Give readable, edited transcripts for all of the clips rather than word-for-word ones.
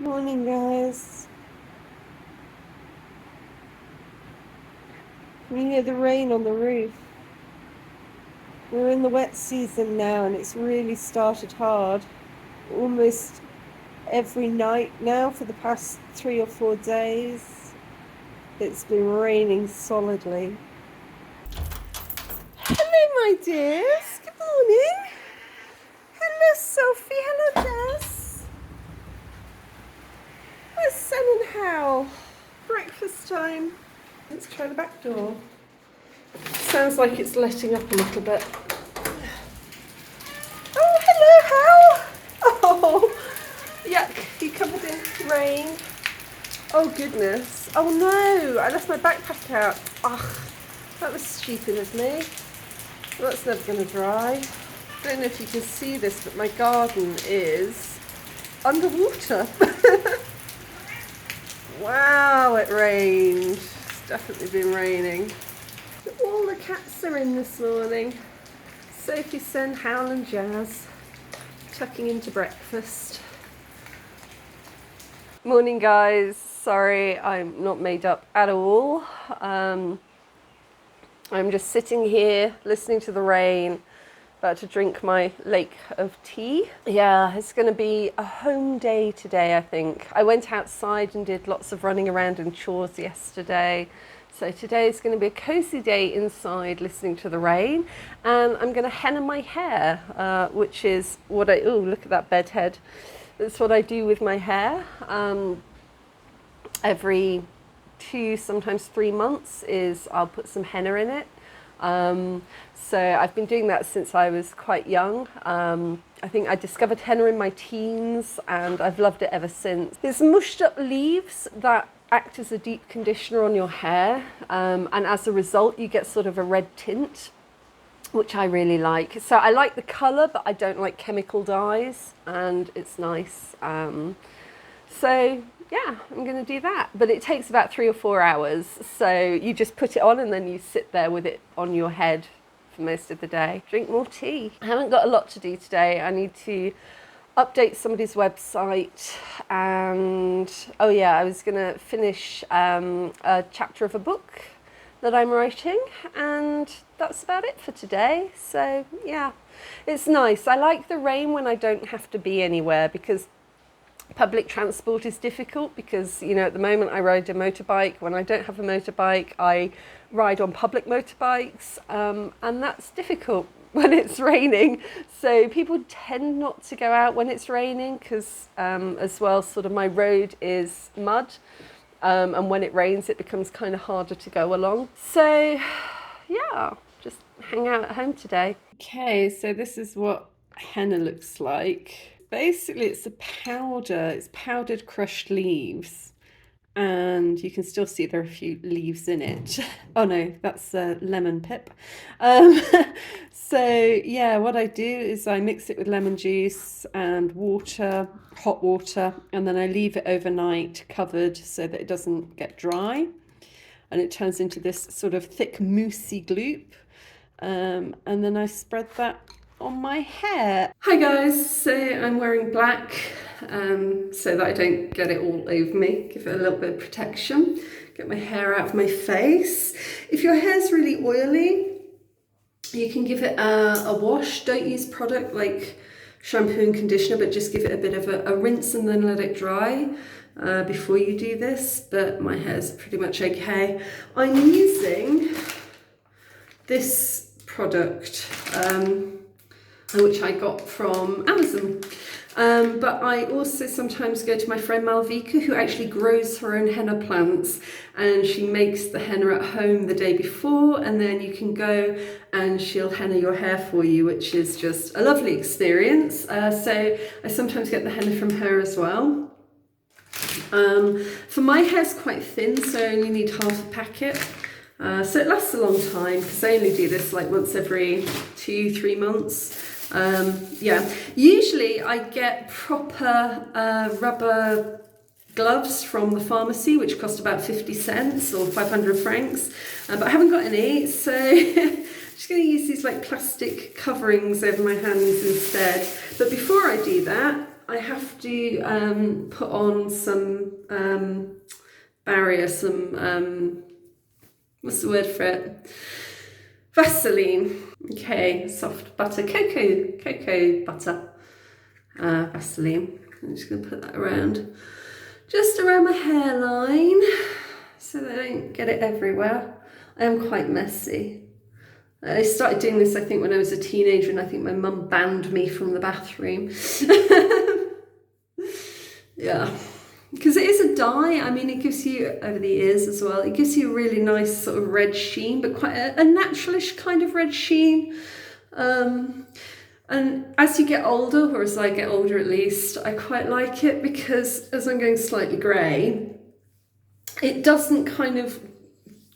Morning, guys. Can you hear the rain on the roof? We're in the wet season now, and it's really started hard. Almost every night now for the past 3 or 4 days. It's been raining solidly. Hello, my dears. Good morning. Hello, Sophie. Hello, Jess. Where's Sen and Hal? Breakfast time. Let's try the back door. Sounds like it's letting up a little bit. Oh, hello, Hal. Oh, yuck. You covered in rain. Oh, goodness. Oh, no. I left my backpack out. Ugh, that was stupid of me. Well, that's never going to dry. I don't know if you can see this, but my garden is underwater. Wow, it rained. It's definitely been raining. All the cats are in this morning. Sophie, Sen, Howl and Jazz tucking into breakfast. Morning, guys. Sorry, I'm not made up at all. I'm just sitting here listening to the rain, about to drink my lake of tea. Yeah, it's going to be a home day today, I think. I went outside and did lots of running around and chores yesterday. So today is going to be a cozy day inside listening to the rain. And I'm going to henna my hair, which is what I... Oh, look at that bed head. That's what I do with my hair. Every 2, sometimes 3 months is I'll put some henna in it. So I've been doing that since I was quite young. I think I discovered henna in my teens and I've loved it ever since. It's mushed up leaves that act as a deep conditioner on your hair, and as a result you get sort of a red tint, which I really like. So I like the colour, but I don't like chemical dyes, and it's nice. So yeah, I'm going to do that. But it takes about 3 or 4 hours. So you just put it on and then you sit there with it on your head for most of the day. Drink more tea. I haven't got a lot to do today. I need to update somebody's website, and oh yeah, I was going to finish a chapter of a book that I'm writing, and that's about it for today. So yeah, it's nice. I like the rain when I don't have to be anywhere, because public transport is difficult, because, you know, at the moment I ride a motorbike. When I don't have a motorbike, I ride on public motorbikes, and that's difficult when it's raining. So people tend not to go out when it's raining, because as well, sort of my road is mud, and when it rains it becomes kind of harder to go along. So yeah, just hang out at home today. Okay, so this is what henna looks like. Basically it's a powder, it's powdered crushed leaves, and you can still see there are a few leaves in it. Oh no, that's lemon pip. So yeah, what I do is I mix it with lemon juice and water, hot water, and then I leave it overnight covered so that it doesn't get dry, and it turns into this sort of thick moussey gloop. And then I spread that on my hair. Hi guys, so I'm wearing black so that I don't get it all over me, give it a little bit of protection, get my hair out of my face. If your hair's really oily, you can give it a wash. Don't use product like shampoo and conditioner, but just give it a bit of a rinse and then let it dry before you do this. But my hair's pretty much okay. I'm using this product, which I got from Amazon. But I also sometimes go to my friend Malvika, who actually grows her own henna plants, and she makes the henna at home the day before, and then you can go and she'll henna your hair for you, which is just a lovely experience. So I sometimes get the henna from her as well. For my hair's quite thin, so I only need half a packet. So it lasts a long time, because I only do this like once every 2-3 months. Yeah, usually I get proper rubber gloves from the pharmacy, which cost about 50 cents or 500 francs, but I haven't got any, so I'm just going to use these like plastic coverings over my hands instead. But before I do that, I have to put on some barrier, some, what's the word for it? Vaseline. Okay, soft butter, cocoa butter, Vaseline. I'm just going to put that around, just around my hairline, so that I don't get it everywhere. I am quite messy. I started doing this, I think, when I was a teenager, and I think my mum banned me from the bathroom. Yeah, because it is a dye. I mean, it gives you, over the ears as well, it gives you a really nice sort of red sheen, but quite a naturalish kind of red sheen. And as you get older, or as I get older at least, I quite like it, because as I'm going slightly grey, it doesn't kind of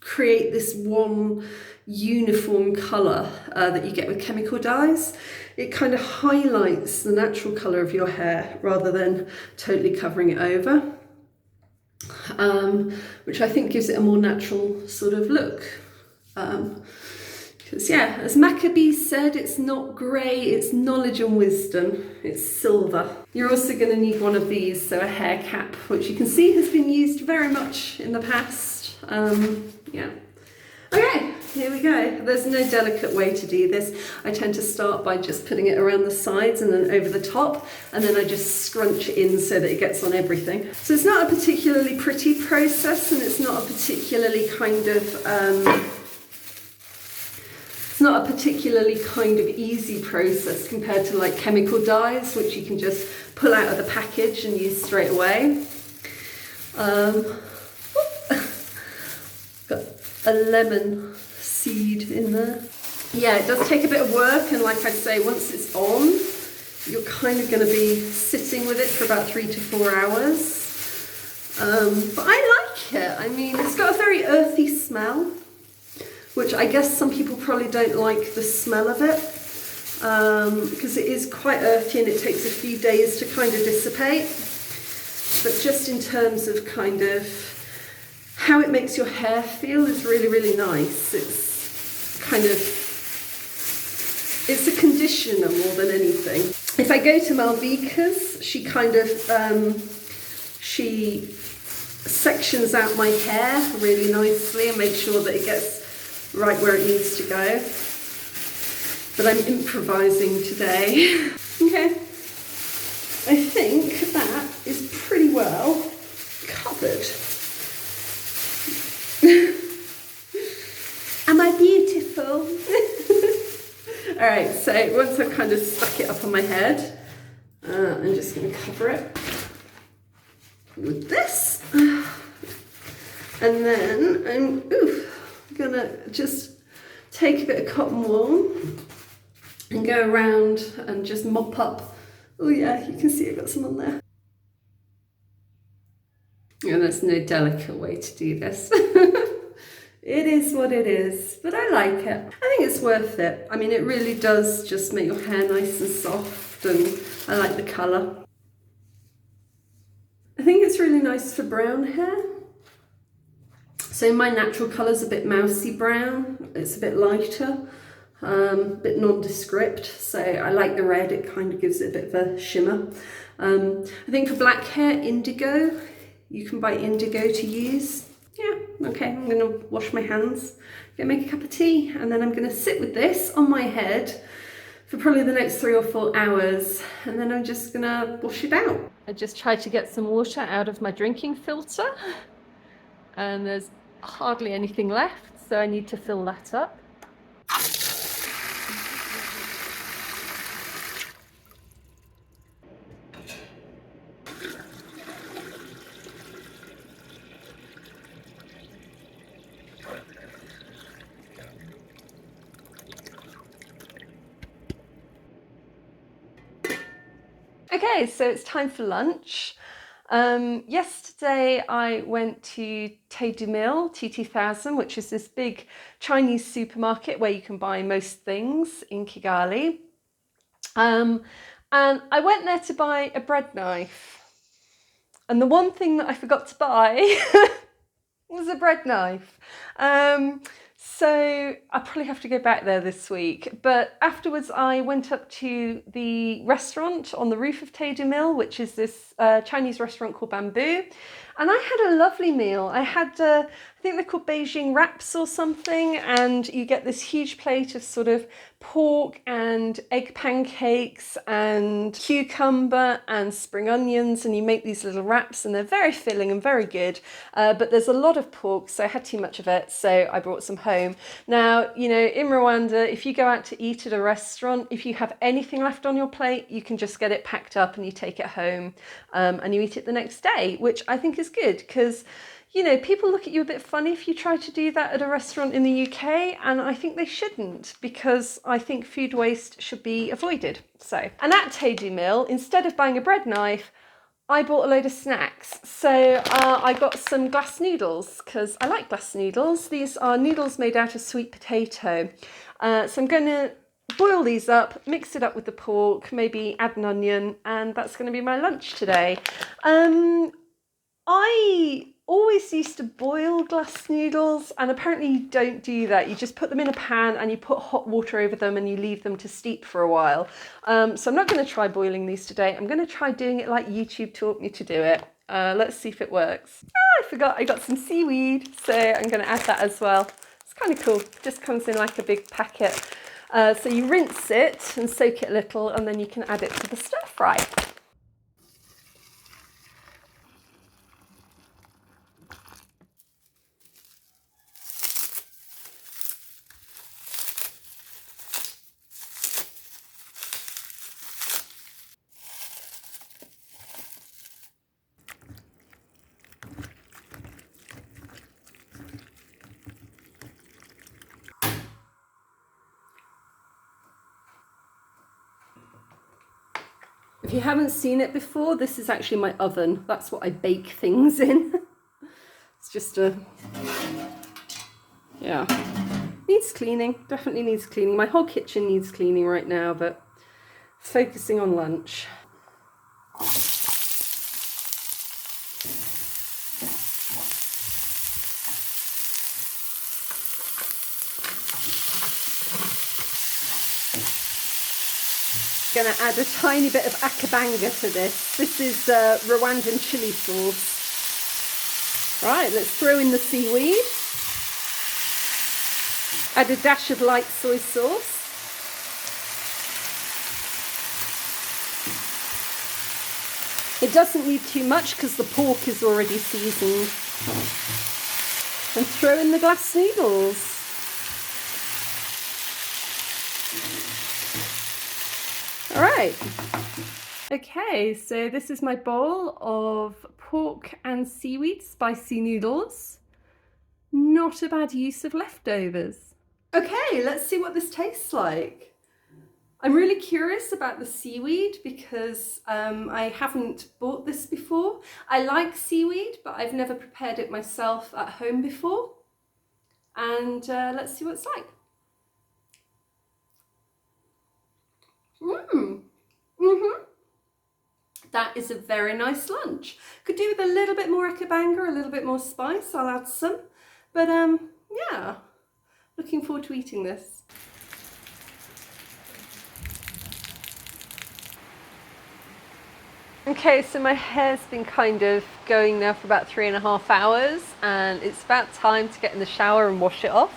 create this one uniform colour that you get with chemical dyes. It kind of highlights the natural colour of your hair rather than totally covering it over, which I think gives it a more natural sort of look. Because yeah, as Maccabee said, it's not grey, it's knowledge and wisdom, it's silver. You're also going to need one of these, so a hair cap, which you can see has been used very much in the past. Yeah. Okay, here we go. There's no delicate way to do this. I tend to start by just putting it around the sides and then over the top, and then I just scrunch it in so that it gets on everything. So it's not a particularly pretty process, and it's not a particularly kind of easy process compared to like chemical dyes, which you can just pull out of the package and use straight away. Got a lemon seed in there. Yeah, it does take a bit of work, and like I say, once it's on, you're kind of going to be sitting with it for about 3 to 4 hours. But I like it. I mean, it's got a very earthy smell, which I guess some people probably don't like the smell of it, because it is quite earthy and it takes a few days to kind of dissipate. But just in terms of kind of how it makes your hair feel is really, really nice. It's kind of, it's a conditioner more than anything. If I go to Malvika's, she kind of, she sections out my hair really nicely and makes sure that it gets right where it needs to go. But I'm improvising today. Okay, I think that is pretty well covered. Am I beautiful? All right, so once I've kind of stuck it up on my head, I'm just going to cover it with this. And then I'm gonna just take a bit of cotton wool and go around and just mop up. Oh yeah, you can see I've got some on there. And there's no delicate way to do this. It is what it is, but I like it. I think it's worth it. I mean, it really does just make your hair nice and soft, and I like the colour. I think it's really nice for brown hair. So my natural colour's a bit mousy brown, it's a bit lighter, a bit nondescript, so I like the red, it kind of gives it a bit of a shimmer. I think for black hair, indigo, you can buy indigo to use. Yeah, okay, I'm going to wash my hands, go make a cup of tea, and then I'm going to sit with this on my head for probably the next 3 or 4 hours, and then I'm just going to wash it out. I just tried to get some water out of my drinking filter, and there's hardly anything left, so I need to fill that up. Okay, so it's time for lunch. Yesterday I went to Tay Du Mille, T2000, which is this big Chinese supermarket where you can buy most things in Kigali. And I went there to buy a bread knife. And the one thing that I forgot to buy was a bread knife. So I probably have to go back there this week. But afterwards, I went up to the restaurant on the roof of Taeju Mill, which is this Chinese restaurant called Bamboo. And I had a lovely meal. I had, I think they're called Beijing wraps or something. And you get this huge plate of sort of pork and egg pancakes and cucumber and spring onions. And you make these little wraps and they're very filling and very good. But there's a lot of pork, so I had too much of it. So I brought some home. Now, you know, in Rwanda, if you go out to eat at a restaurant, if you have anything left on your plate, you can just get it packed up and you take it home and you eat it the next day, which I think is good because, you know, people look at you a bit funny if you try to do that at a restaurant in the UK, and I think they shouldn't because I think food waste should be avoided. So, and at Taeju Mill, instead of buying a bread knife, I bought a load of snacks. So I got some glass noodles because I like glass noodles. These are noodles made out of sweet potato. So I'm going to boil these up, mix it up with the pork, maybe add an onion, and that's going to be my lunch today. I always used to boil glass noodles, and apparently you don't do that. You just put them in a pan and you put hot water over them and you leave them to steep for a while. So I'm not going to try boiling these today. I'm going to try doing it like YouTube taught me to do it. Let's see if it works. I forgot I got some seaweed, so I'm going to add that as well. It's kind of cool. Just comes in like a big packet. So you rinse it and soak it a little, and then you can add it to the stir fry. If you haven't seen it before, this is actually my oven. That's what I bake things in. It's just yeah. Needs cleaning, definitely needs cleaning. My whole kitchen needs cleaning right now, but focusing on lunch. Going to add a tiny bit of akabanga to this. This is Rwandan chili sauce. Right, let's throw in the seaweed. Add a dash of light soy sauce. It doesn't need too much because the pork is already seasoned. And throw in the glass noodles. All right. Okay, so this is my bowl of pork and seaweed spicy noodles. Not a bad use of leftovers. Okay, let's see what this tastes like. I'm really curious about the seaweed because I haven't bought this before. I like seaweed, but I've never prepared it myself at home before. And let's see what it's like. That is a very nice lunch. Could do with a little bit more akabanga, a little bit more spice. I'll add some. But yeah, looking forward to eating this. Okay, so my hair's been kind of going now for about 3.5 hours, and it's about time to get in the shower and wash it off.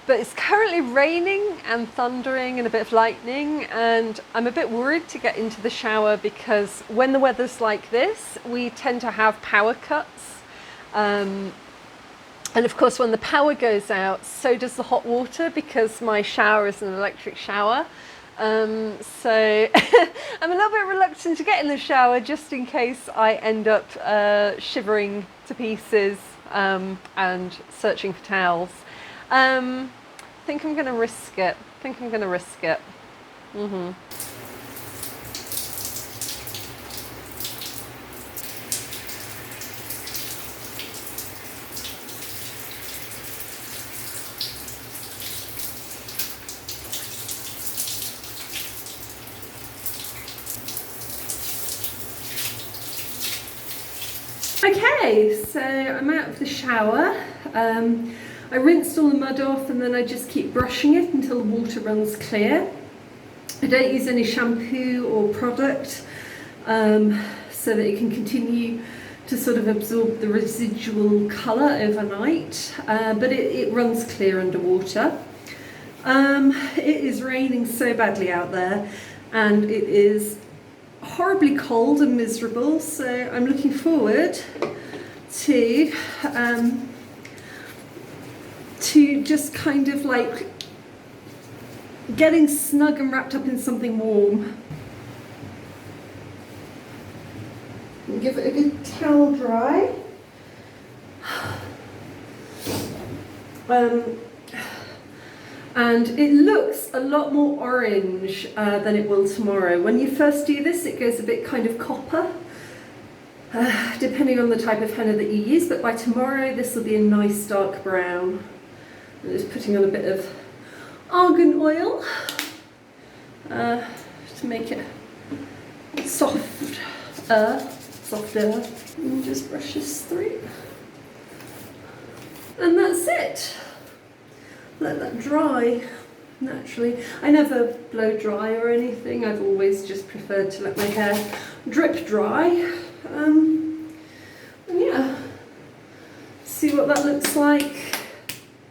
But it's currently raining and thundering and a bit of lightning, and I'm a bit worried to get into the shower because when the weather's like this, we tend to have power cuts. And of course, when the power goes out, so does the hot water because my shower is an electric shower. So I'm a little bit reluctant to get in the shower just in case I end up shivering to pieces and searching for towels. I think I'm going to risk it. Okay, so I'm out of the shower. I rinsed all the mud off, and then I just keep brushing it until the water runs clear. I don't use any shampoo or product so that it can continue to sort of absorb the residual colour overnight, but it runs clear underwater. It is raining so badly out there, and it is horribly cold and miserable, so I'm looking forward to just kind of like getting snug and wrapped up in something warm. And give it a good towel dry. And it looks a lot more orange than it will tomorrow. When you first do this, it goes a bit kind of copper, depending on the type of henna that you use, but by tomorrow this will be a nice dark brown. I'm just putting on a bit of argan oil to make it softer. And just brush this through. And that's it. Let that dry naturally. I never blow dry or anything. I've always just preferred to let my hair drip dry. And yeah, see what that looks like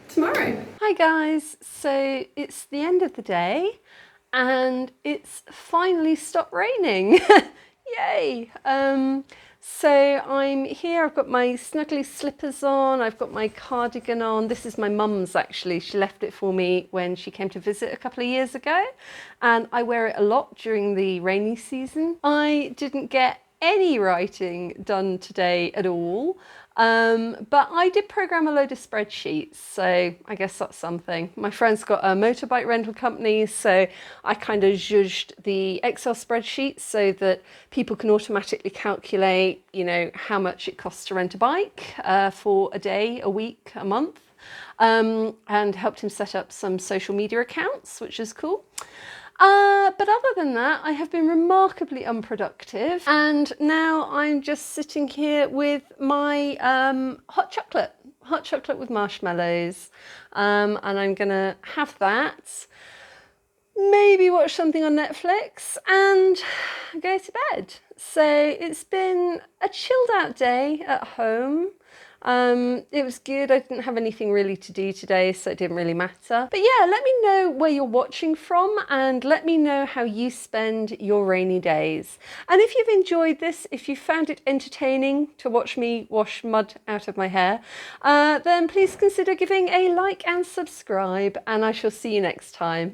tomorrow. Hi guys, so it's the end of the day and it's finally stopped raining. Yay! So I'm here, I've got my snuggly slippers on, I've got my cardigan on. This is my mum's actually. She left it for me when she came to visit a couple of years ago, and I wear it a lot during the rainy season. I didn't get any writing done today at all, but I did program a load of spreadsheets, so I guess that's something. My friend's got a motorbike rental company, so I kind of zhuzhed the Excel spreadsheets so that people can automatically calculate, you know, how much it costs to rent a bike for a day, a week, a month, and helped him set up some social media accounts, which is cool. But other than that, I have been remarkably unproductive, and now I'm just sitting here with my hot chocolate with marshmallows, and I'm gonna have that, maybe watch something on Netflix and go to bed. So it's been a chilled out day at home. It was good. I didn't have anything really to do today, so it didn't really matter. But yeah, let me know where you're watching from and let me know how you spend your rainy days. And if you've enjoyed this, if you found it entertaining to watch me wash mud out of my hair, then please consider giving a like and subscribe, and I shall see you next time.